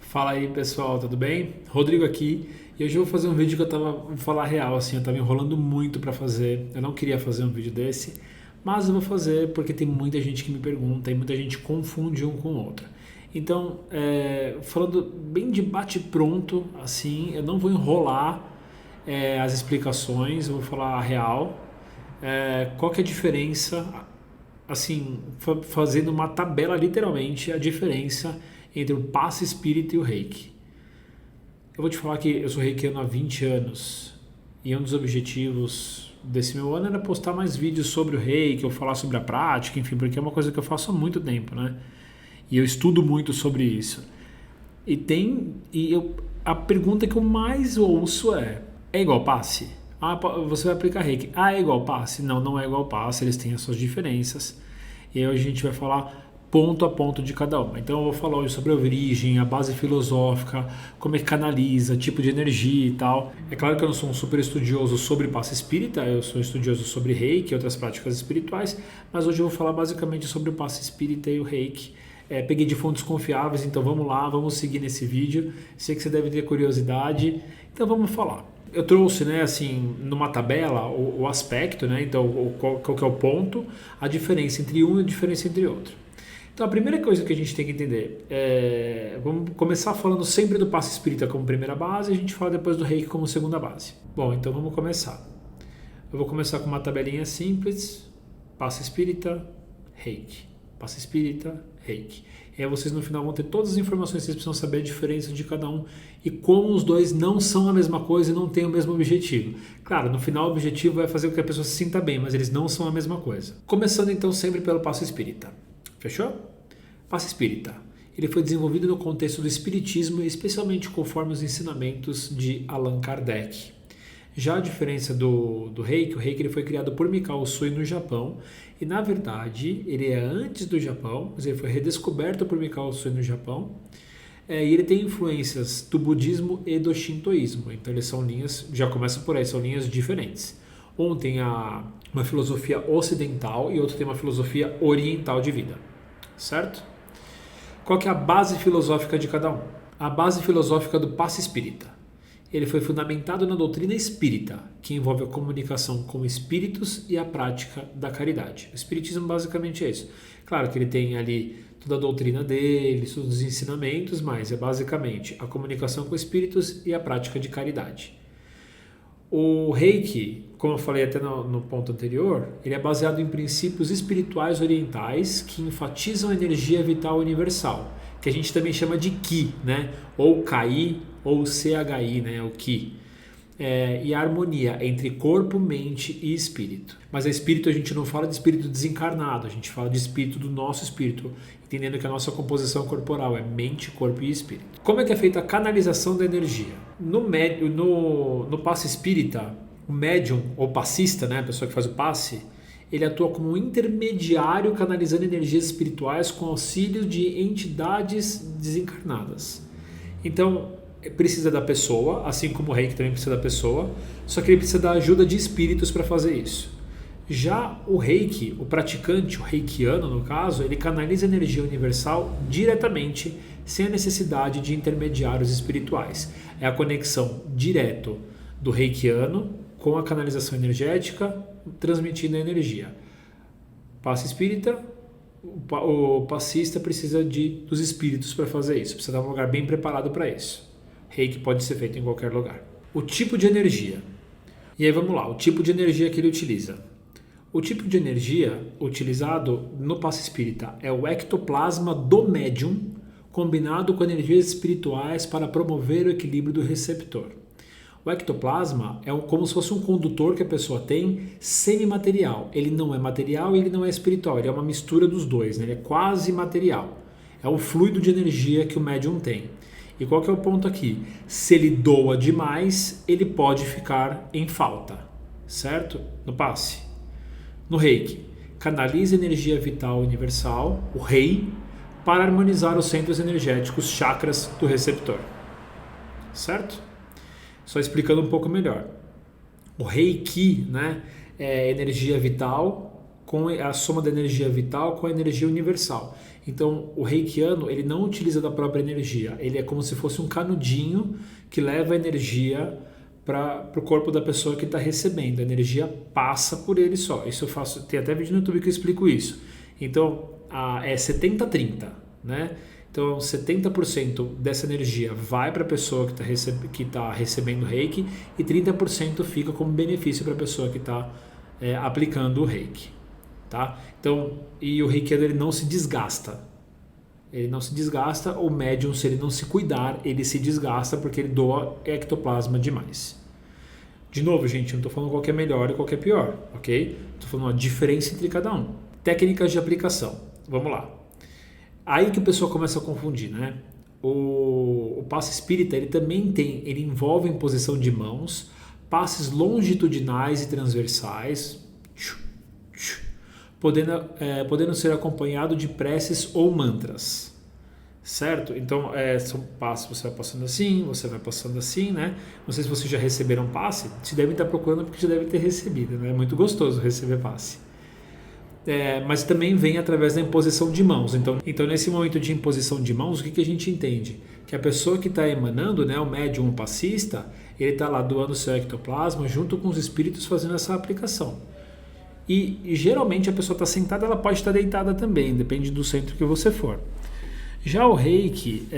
Fala aí pessoal, tudo bem? Rodrigo aqui e hoje eu vou fazer um vídeo que vou falar real assim, eu tava enrolando muito para fazer, eu não queria fazer um vídeo desse, mas eu vou fazer porque tem muita gente que me pergunta e muita gente confunde um com o outro. Então, falando bem de bate pronto, assim, eu não vou enrolar as explicações, eu vou falar a real. Qual que é a diferença, assim, fazendo uma tabela literalmente, a diferença entre o passe espírita e o reiki. Eu vou te falar que eu sou reikiano há 20 anos e um dos objetivos desse meu ano era postar mais vídeos sobre o reiki, ou falar sobre a prática, enfim, porque é uma coisa que eu faço há muito tempo, né? E eu estudo muito sobre isso. A pergunta que eu mais ouço é igual passe? Ah, você vai aplicar reiki. Ah, é igual passe? Não, não é igual passe, eles têm as suas diferenças. E aí hoje a gente vai falar ponto a ponto de cada uma. Então eu vou falar hoje sobre a origem, a base filosófica, como é que canaliza, tipo de energia e tal. É claro que eu não sou um super estudioso sobre passe espírita, eu sou estudioso sobre reiki e outras práticas espirituais, mas hoje eu vou falar basicamente sobre o passe espírita e o reiki. Peguei de fontes confiáveis, então vamos lá, vamos seguir nesse vídeo. Sei que você deve ter curiosidade, então vamos falar. Eu trouxe, né, assim, numa tabela o aspecto, né, então qual que é o ponto, a diferença entre um e a diferença entre outro. Então a primeira coisa que a gente tem que entender vamos começar falando sempre do passe espírita como primeira base, e a gente fala depois do reiki como segunda base. Bom, então vamos começar. Eu vou começar com uma tabelinha simples, passe espírita, reiki. Passe espírita, reiki. E aí vocês no final vão ter todas as informações que vocês precisam saber a diferença de cada um e como os dois não são a mesma coisa e não têm o mesmo objetivo. Claro, no final o objetivo vai fazer com que a pessoa se sinta bem, mas eles não são a mesma coisa. Começando então sempre pelo passe espírita. Fechou? Passe espírita. Ele foi desenvolvido no contexto do espiritismo, especialmente conforme os ensinamentos de Allan Kardec. Já a diferença do reiki, o reiki ele foi criado por Mikao Usui no Japão e na verdade ele é antes do Japão, mas ele foi redescoberto por Mikao Usui no Japão e ele tem influências do budismo e do shintoísmo, então eles são linhas, já começa por aí, são linhas diferentes. Um tem uma filosofia ocidental e outro tem uma filosofia oriental de vida, certo? Qual que é a base filosófica de cada um? A base filosófica do passe espírita. Ele foi fundamentado na doutrina espírita, que envolve a comunicação com espíritos e a prática da caridade. O espiritismo basicamente é isso. Claro que ele tem ali toda a doutrina dele, todos os ensinamentos, mas é basicamente a comunicação com espíritos e a prática de caridade. O reiki, como eu falei até no ponto anterior, ele é baseado em princípios espirituais orientais que enfatizam a energia vital universal, que a gente também chama de Ki, né? Ou Kai, ou CHI, né? O Ki. E a harmonia entre corpo, mente e espírito. Mas a espírito a gente não fala de espírito desencarnado, a gente fala de espírito do nosso espírito, entendendo que a nossa composição corporal é mente, corpo e espírito. Como é que é feita a canalização da energia? No passe espírita, o médium ou passista, né? A pessoa que faz o passe, ele atua como um intermediário canalizando energias espirituais com auxílio de entidades desencarnadas. Então, precisa da pessoa, assim como o reiki também precisa da pessoa, só que ele precisa da ajuda de espíritos para fazer isso. Já o reiki, o praticante, o reikiano no caso, ele canaliza energia universal diretamente, sem a necessidade de intermediários espirituais. É a conexão direto do reikiano com a canalização energética, transmitindo a energia. Passe espírita, o passista precisa dos espíritos para fazer isso, precisa estar num lugar bem preparado para isso. Reiki pode ser feito em qualquer lugar. O tipo de energia. E aí vamos lá, o tipo de energia que ele utiliza. O tipo de energia utilizado no passe espírita é o ectoplasma do médium combinado com energias espirituais para promover o equilíbrio do receptor. O ectoplasma é como se fosse um condutor que a pessoa tem semimaterial. Ele não é material e ele não é espiritual, ele é uma mistura dos dois, né? Ele é quase material. É o fluido de energia que o médium tem. E qual que é o ponto aqui? Se ele doa demais, ele pode ficar em falta, certo? No passe. No reiki, canaliza energia vital universal, o rei, para harmonizar os centros energéticos, chakras do receptor, certo? Só explicando um pouco melhor. O reiki, né, é energia vital com a soma da energia vital com a energia universal. Então, o reikiano, ele não utiliza da própria energia. Ele é como se fosse um canudinho que leva a energia para o corpo da pessoa que está recebendo. A energia passa por ele só. Isso eu faço, tem até vídeo no YouTube que eu explico isso. Então, é 70-30, né? Então, 70% dessa energia vai para a pessoa que tá recebendo o reiki e 30% fica como benefício para a pessoa que está aplicando o reiki. Tá? Então, e o reikiano ele não se desgasta. Ele não se desgasta, o médium, se ele não se cuidar, ele se desgasta porque ele doa ectoplasma demais. De novo, gente, eu não estou falando qual que é melhor e qual que é pior, ok? Estou falando a diferença entre cada um. Técnicas de aplicação. Vamos lá. Aí que o pessoal começa a confundir, né? O passe espírita, ele também ele envolve imposição de mãos, passes longitudinais e transversais, podendo ser acompanhado de preces ou mantras, certo? Então, são passes, você vai passando assim, né? Não sei se vocês já receberam passe, se devem estar procurando porque já devem ter recebido, né? É muito gostoso receber passe. Mas também vem através da imposição de mãos. Então, nesse momento de imposição de mãos, o que a gente entende? Que a pessoa que está emanando, né, o médium, o passista, ele está lá doando seu ectoplasma junto com os espíritos fazendo essa aplicação. E geralmente a pessoa está sentada, ela pode estar deitada também, depende do centro que você for. Já o reiki,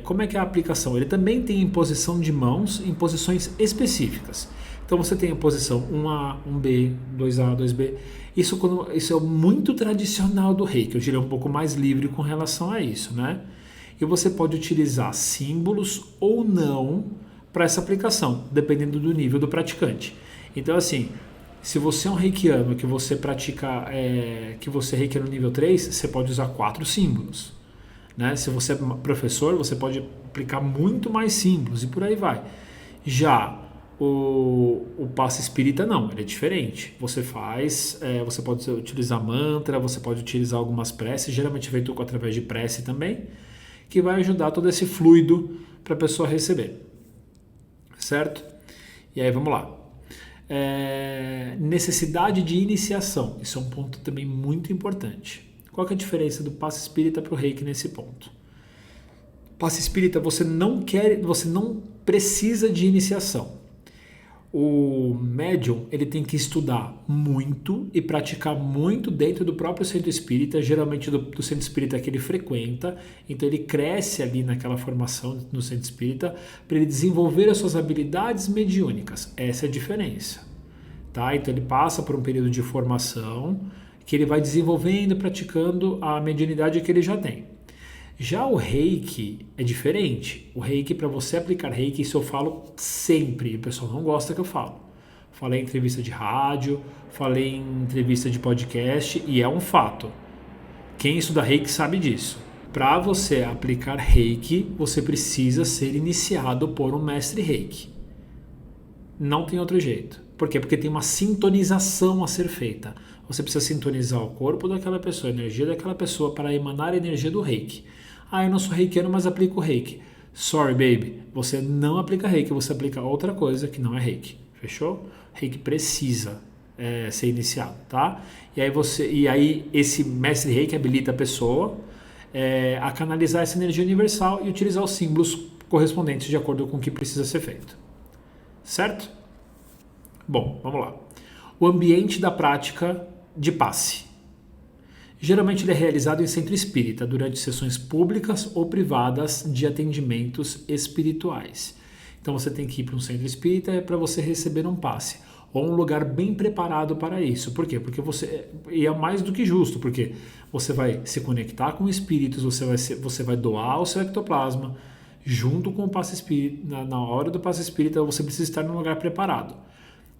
como é que é a aplicação? Ele também tem imposição de mãos em posições específicas. Então você tem a posição 1A, 1B, 2A, 2B. Isso é muito tradicional do reiki, eu diria um pouco mais livre com relação a isso, né? E você pode utilizar símbolos ou não para essa aplicação, dependendo do nível do praticante. Então assim, se você é um reikiano que você pratica, que você é reikiano nível 3, você pode usar 4 símbolos. Né? Se você é professor, você pode aplicar muito mais símbolos e por aí vai. Já o passe espírita não, ele é diferente. Você pode utilizar mantra, você pode utilizar algumas preces, geralmente feito através de prece também, que vai ajudar todo esse fluido para a pessoa receber. Certo? E aí vamos lá. Necessidade de iniciação, isso é um ponto também muito importante. Qual que é a diferença do passe espírita para o reiki nesse ponto? Passe espírita, você não precisa de iniciação. O médium, ele tem que estudar muito e praticar muito dentro do próprio centro espírita, geralmente do centro espírita que ele frequenta. Então ele cresce ali naquela formação no centro espírita para ele desenvolver as suas habilidades mediúnicas. Essa é a diferença. Tá? Então ele passa por um período de formação que ele vai desenvolvendo, praticando a mediunidade que ele já tem. Já o reiki é diferente. O reiki, para você aplicar reiki, isso eu falo sempre, o pessoal não gosta que eu falo. Falei em entrevista de rádio, falei em entrevista de podcast e é um fato. Quem estuda reiki sabe disso. Para você aplicar reiki, você precisa ser iniciado por um mestre reiki. Não tem outro jeito. Por quê? Porque tem uma sintonização a ser feita. Você precisa sintonizar o corpo daquela pessoa, a energia daquela pessoa para emanar a energia do reiki. Eu não sou reikiano, mas aplico reiki. Sorry, baby. Você não aplica reiki, você aplica outra coisa que não é reiki. Fechou? Reiki precisa ser iniciado, tá? E aí esse mestre reiki habilita a pessoa a canalizar essa energia universal e utilizar os símbolos correspondentes de acordo com o que precisa ser feito. Certo? Bom, vamos lá. O ambiente da prática de passe. Geralmente ele é realizado em centro espírita, durante sessões públicas ou privadas de atendimentos espirituais. Então você tem que ir para um centro espírita para você receber um passe, ou um lugar bem preparado para isso. Por quê? Porque e é mais do que justo, porque você vai se conectar com espíritos, você vai doar o seu ectoplasma, junto com o passe espírita. Na hora do passe espírita você precisa estar num lugar preparado.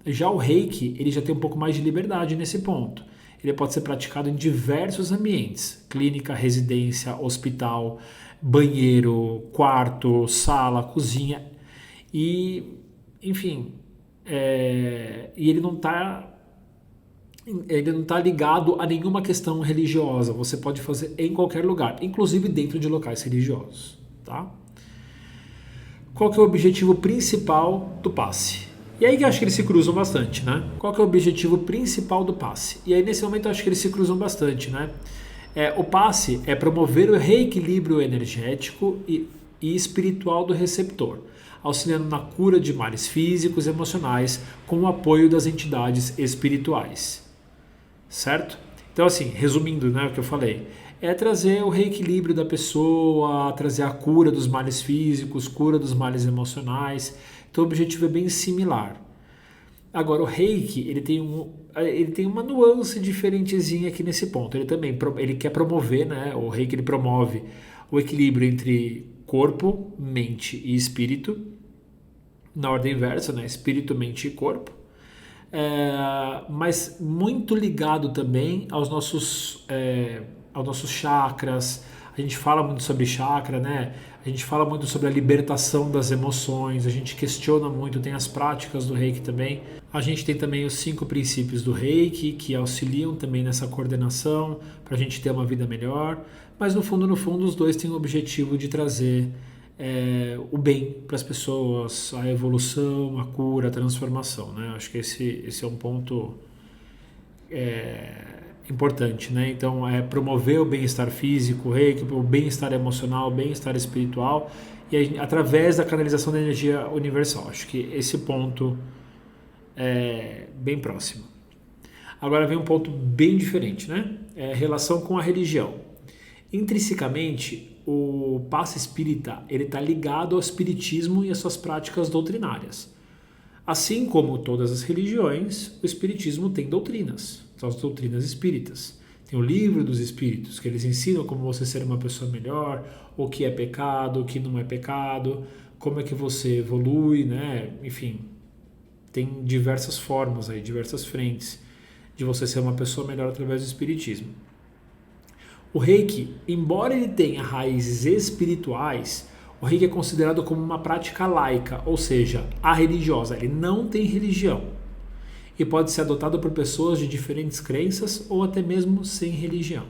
Já o reiki, ele já tem um pouco mais de liberdade nesse ponto. Ele pode ser praticado em diversos ambientes: clínica, residência, hospital, banheiro, quarto, sala, cozinha. E, enfim, e ele não está ligado a nenhuma questão religiosa. Você pode fazer em qualquer lugar, inclusive dentro de locais religiosos. Tá? Qual que é o objetivo principal do passe? E aí que eu acho que eles se cruzam bastante, né? Qual que é o objetivo principal do passe? E aí nesse momento eu acho que eles se cruzam bastante, né? O passe é promover o reequilíbrio energético e espiritual do receptor, auxiliando na cura de males físicos e emocionais com o apoio das entidades espirituais. Certo? Então, assim, resumindo, né, o que eu falei, é trazer o reequilíbrio da pessoa, trazer a cura dos males físicos, cura dos males emocionais. Então, o objetivo é bem similar. Agora, o Reiki, ele tem uma nuance diferentezinha aqui nesse ponto. Ele quer promover, né, o Reiki ele promove o equilíbrio entre corpo, mente e espírito, na ordem inversa, né, espírito, mente e corpo. Mas muito ligado também aos nossos chakras. A gente fala muito sobre chakra, né? A gente fala muito sobre a libertação das emoções, a gente questiona muito, tem as práticas do Reiki também. A gente tem também os 5 princípios do Reiki, que auxiliam também nessa coordenação, para a gente ter uma vida melhor. Mas no fundo, os dois têm o objetivo de trazer o bem para as pessoas, a evolução, a cura, a transformação, né? Acho que esse é um ponto importante, né? Então, promover o bem-estar físico, o bem-estar emocional, o bem-estar espiritual, e através da canalização da energia universal. Acho que esse ponto é bem próximo. Agora vem um ponto bem diferente, né? Relação com a religião. Intrinsecamente, o passe espírita ele está ligado ao espiritismo e às suas práticas doutrinárias. Assim como todas as religiões, o espiritismo tem doutrinas, são as doutrinas espíritas. Tem o livro dos espíritos, que eles ensinam como você ser uma pessoa melhor, o que é pecado, o que não é pecado, como é que você evolui, né? Enfim, tem diversas formas aí, diversas frentes de você ser uma pessoa melhor através do espiritismo. O Reiki, embora ele tenha raízes espirituais, o Reiki é considerado como uma prática laica, ou seja, religiosa. Ele não tem religião e pode ser adotado por pessoas de diferentes crenças ou até mesmo sem religião.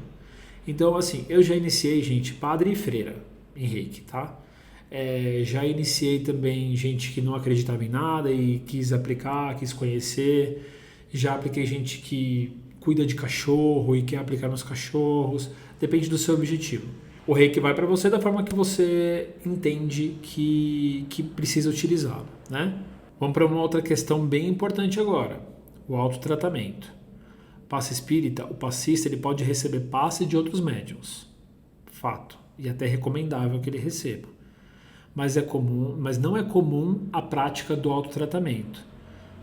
Então, assim, eu já iniciei, gente, padre e freira em Reiki, tá? Já iniciei também gente que não acreditava em nada e quis aplicar, quis conhecer. Já apliquei gente que cuida de cachorro e quer aplicar nos cachorros. Depende do seu objetivo. O Reiki vai para você da forma que você entende que precisa utilizá-lo, né? Vamos para uma outra questão bem importante agora. O autotratamento. Passe espírita, o passista ele pode receber passe de outros médiuns. Fato. E até recomendável que ele receba. Mas não é comum a prática do autotratamento,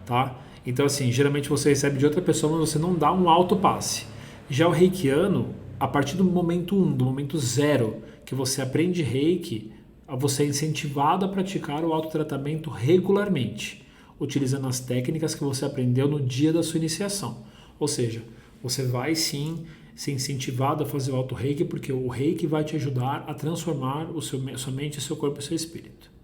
tá? Então, assim, geralmente você recebe de outra pessoa, mas você não dá um autopasse. Já o reikiano, a partir do momento 1, do momento 0, que você aprende Reiki, você é incentivado a praticar o autotratamento regularmente, utilizando as técnicas que você aprendeu no dia da sua iniciação. Ou seja, você vai sim ser incentivado a fazer o auto-Reiki, porque o Reiki vai te ajudar a transformar sua mente, seu corpo e seu espírito.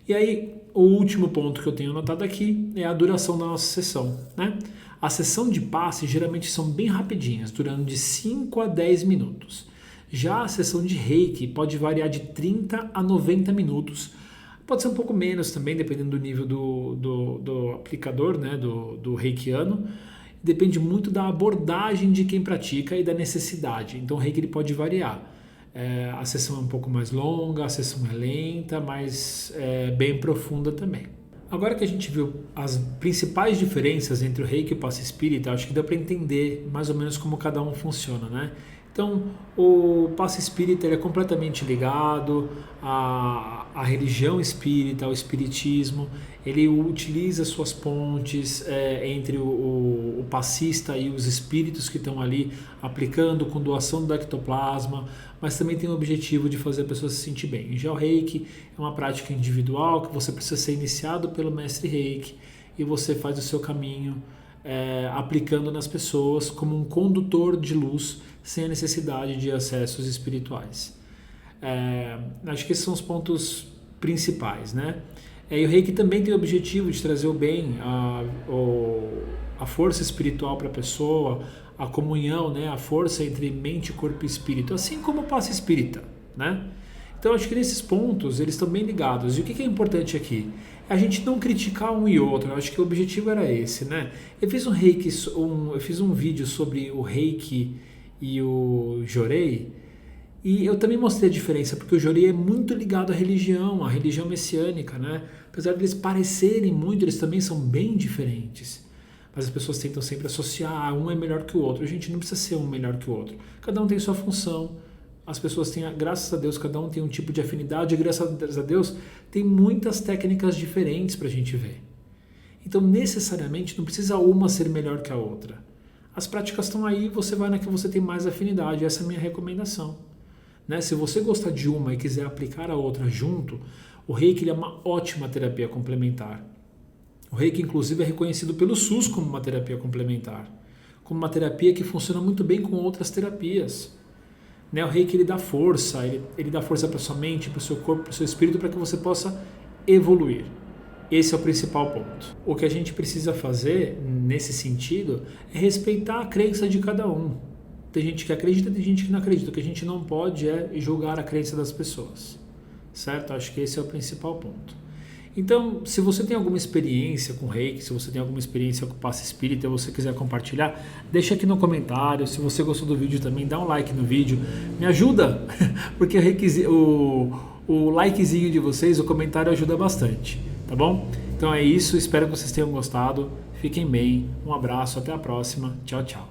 E aí, o último ponto que eu tenho anotado aqui é a duração da nossa sessão, né? A sessão de passe geralmente são bem rapidinhas, durando de 5 a 10 minutos. Já a sessão de Reiki pode variar de 30 a 90 minutos. Pode ser um pouco menos também, dependendo do nível do aplicador, né? do reikiano. Depende muito da abordagem de quem pratica e da necessidade. Então o Reiki ele pode variar. A sessão é um pouco mais longa, a sessão é lenta, mas bem profunda também. Agora que a gente viu as principais diferenças entre o Reiki e o passe espírita, acho que deu para entender mais ou menos como cada um funciona, né? Então, o passe espírita ele é completamente ligado à religião espírita, ao espiritismo. Ele utiliza suas pontes entre o passista e os espíritos que estão ali aplicando com doação do ectoplasma, mas também tem o objetivo de fazer a pessoa se sentir bem. Já o Reiki é uma prática individual que você precisa ser iniciado pelo mestre Reiki e você faz o seu caminho aplicando nas pessoas como um condutor de luz sem a necessidade de acessos espirituais. Acho que esses são os pontos principais, né? E o Reiki também tem o objetivo de trazer o bem, a força espiritual para a pessoa, a comunhão, né? A força entre mente, corpo e espírito, assim como o passe espírita, né? Então acho que nesses pontos eles estão bem ligados. E o que é importante aqui? A gente não criticar um e outro. Eu acho que o objetivo era esse, né? Eu fiz um vídeo sobre o Reiki e o Jorei, e eu também mostrei a diferença, porque o Jorei é muito ligado à religião messiânica, né? Apesar de eles parecerem muito, eles também são bem diferentes. Mas as pessoas tentam sempre associar, um é melhor que o outro. A gente não precisa ser um melhor que o outro. Cada um tem sua função. As pessoas têm, graças a Deus, cada um tem um tipo de afinidade, e graças a Deus, tem muitas técnicas diferentes para a gente ver. Então, necessariamente, não precisa uma ser melhor que a outra. As práticas estão aí, você vai na que você tem mais afinidade. Essa é a minha recomendação. Né? Se você gostar de uma e quiser aplicar a outra junto, o Reiki ele é uma ótima terapia complementar. O Reiki, inclusive, é reconhecido pelo SUS como uma terapia complementar, como uma terapia que funciona muito bem com outras terapias. Né? O Reiki ele dá força, ele dá força para sua mente, para o seu corpo, para o seu espírito, para que você possa evoluir. Esse é o principal ponto. O que a gente precisa fazer nesse sentido é respeitar a crença de cada um. Tem gente que acredita, tem gente que não acredita. O que a gente não pode é julgar a crença das pessoas, certo? Acho que esse é o principal ponto. Então, se você tem alguma experiência com Reiki, se você tem alguma experiência com passe espírita e você quiser compartilhar, deixa aqui no comentário. Se você gostou do vídeo também, dá um like no vídeo. Me ajuda, porque o likezinho de vocês, o comentário ajuda bastante, tá bom? Então é isso, espero que vocês tenham gostado. Fiquem bem, um abraço, até a próxima. Tchau, tchau.